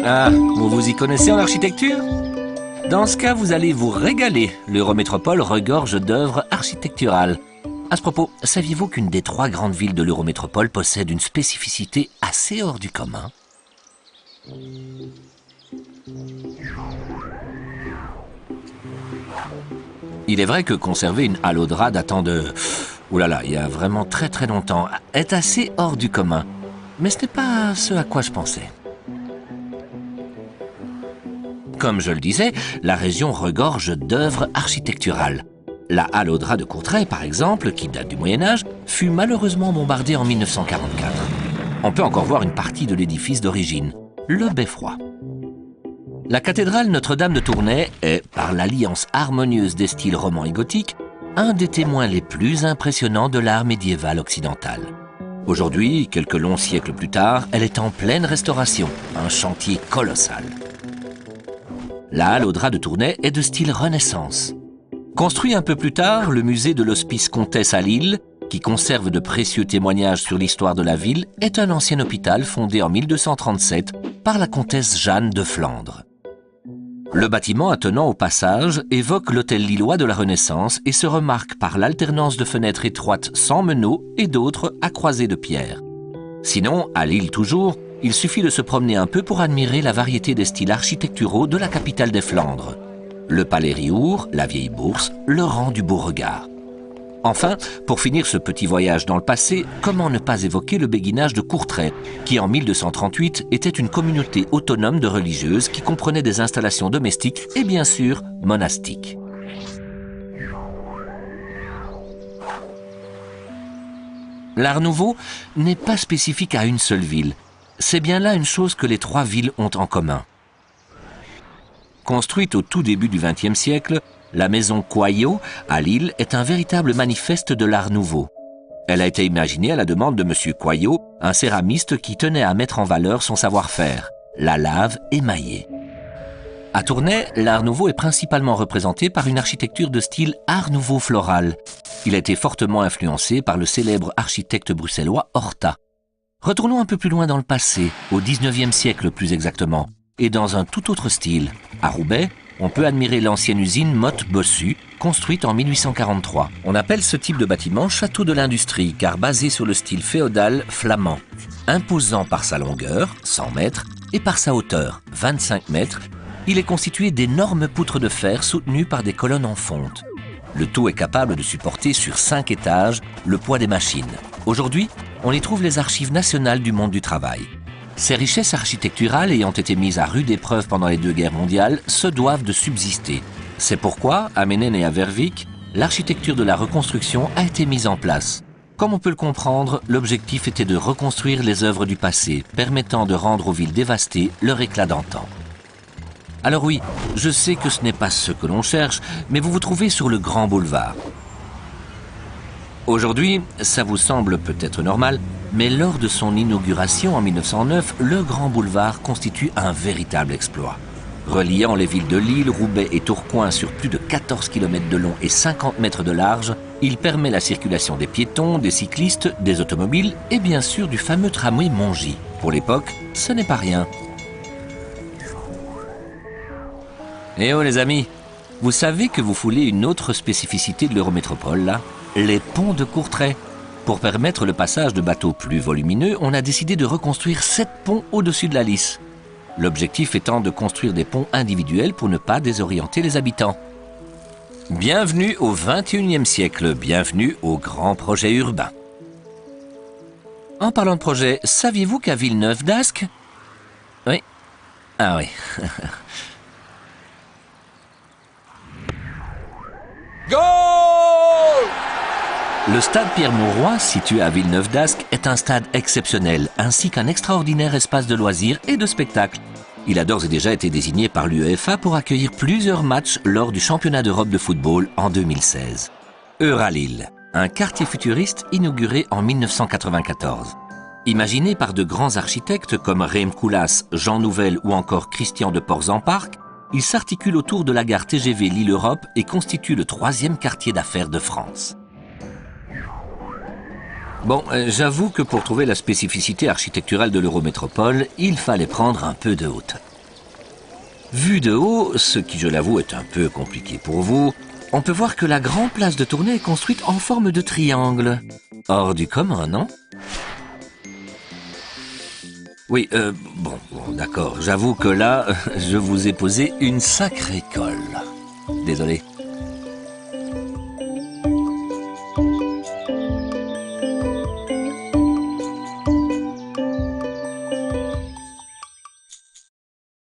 Ah, vous y connaissez en architecture? Dans ce cas, vous allez vous régaler. L'Eurométropole regorge d'œuvres architecturales. À ce propos, saviez-vous qu'une des 3 grandes villes de l'Eurométropole possède une spécificité assez hors du commun? Il est vrai que conserver une Allodra datant de... Oulala, il y a vraiment très longtemps, est assez hors du commun. Mais ce n'est pas ce à quoi je pensais. Comme je le disais, la région regorge d'œuvres architecturales. La Allodra de Courtrai, par exemple, qui date du Moyen-Âge, fut malheureusement bombardée en 1944. On peut encore voir une partie de l'édifice d'origine, le beffroi. La cathédrale Notre-Dame de Tournai est, par l'alliance harmonieuse des styles roman et gothique, un des témoins les plus impressionnants de l'art médiéval occidental. Aujourd'hui, quelques longs siècles plus tard, elle est en pleine restauration, un chantier colossal. La Allodra de Tournai est de style Renaissance. Construit un peu plus tard, le musée de l'Hospice Comtesse à Lille, qui conserve de précieux témoignages sur l'histoire de la ville, est un ancien hôpital fondé en 1237 par la comtesse Jeanne de Flandre. Le bâtiment attenant au passage évoque l'hôtel lillois de la Renaissance et se remarque par l'alternance de fenêtres étroites sans meneaux et d'autres à croisées de pierre. Sinon, à Lille toujours, il suffit de se promener un peu pour admirer la variété des styles architecturaux de la capitale des Flandres. Le Palais Riour, la Vieille Bourse, le rang du Beauregard. Enfin, pour finir ce petit voyage dans le passé, comment ne pas évoquer le béguinage de Courtrai, qui en 1238 était une communauté autonome de religieuses qui comprenait des installations domestiques et bien sûr monastiques. L'Art nouveau n'est pas spécifique à une seule ville. C'est bien là une chose que les 3 villes ont en commun. Construite au tout début du XXe siècle, la maison Coyot, à Lille, est un véritable manifeste de l'Art nouveau. Elle a été imaginée à la demande de M. Coyot, un céramiste qui tenait à mettre en valeur son savoir-faire, la lave émaillée. À Tournai, l'Art nouveau est principalement représenté par une architecture de style Art nouveau floral. Il a été fortement influencé par le célèbre architecte bruxellois Horta. Retournons un peu plus loin dans le passé, au XIXe siècle plus exactement, et dans un tout autre style. À Roubaix, on peut admirer l'ancienne usine Motte-Bossu, construite en 1843. On appelle ce type de bâtiment château de l'industrie, car basé sur le style féodal flamand. Imposant par sa longueur, 100 mètres, et par sa hauteur, 25 mètres, il est constitué d'énormes poutres de fer soutenues par des colonnes en fonte. Le tout est capable de supporter sur 5 étages le poids des machines. Aujourd'hui, on y trouve les archives nationales du monde du travail. Ces richesses architecturales ayant été mises à rude épreuve pendant les 2 guerres mondiales se doivent de subsister. C'est pourquoi, à Ménène et à Verviers, l'architecture de la reconstruction a été mise en place. Comme on peut le comprendre, l'objectif était de reconstruire les œuvres du passé, permettant de rendre aux villes dévastées leur éclat d'antan. Alors oui, je sais que ce n'est pas ce que l'on cherche, mais vous vous trouvez sur le Grand Boulevard. Aujourd'hui, ça vous semble peut-être normal, mais lors de son inauguration en 1909, le Grand Boulevard constitue un véritable exploit. Reliant les villes de Lille, Roubaix et Tourcoing sur plus de 14 km de long et 50 mètres de large, il permet la circulation des piétons, des cyclistes, des automobiles et bien sûr du fameux tramway Mongy. Pour l'époque, ce n'est pas rien. Eh oh les amis, vous savez que vous foulez une autre spécificité de l'Eurométropole là? Les ponts de Courtrai. Pour permettre le passage de bateaux plus volumineux, on a décidé de reconstruire 7 ponts au-dessus de la Lys. L'objectif étant de construire des ponts individuels pour ne pas désorienter les habitants. Bienvenue au XXIe siècle, bienvenue au grand projet urbain. En parlant de projet, saviez-vous qu'à Villeneuve d'Ascq... Oui. Ah oui. Go! Le stade Pierre-Mauroy, situé à Villeneuve d'Ascq, est un stade exceptionnel, ainsi qu'un extraordinaire espace de loisirs et de spectacles. Il a d'ores et déjà été désigné par l'UEFA pour accueillir plusieurs matchs lors du championnat d'Europe de football en 2016. Euralille, un quartier futuriste inauguré en 1994. Imaginé par de grands architectes comme Reim Koolhaas, Jean Nouvel ou encore Christian de Portzamparc, il s'articule autour de la gare TGV Lille-Europe et constitue le 3e quartier d'affaires de France. Bon, j'avoue que pour trouver la spécificité architecturale de l'Eurométropole, il fallait prendre un peu de hauteur. Vu de haut, ce qui je l'avoue est un peu compliqué pour vous, on peut voir que la grande place de Tournai est construite en forme de triangle. Hors du commun, non? Oui, bon, d'accord, j'avoue que là, je vous ai posé une sacrée colle. Désolé.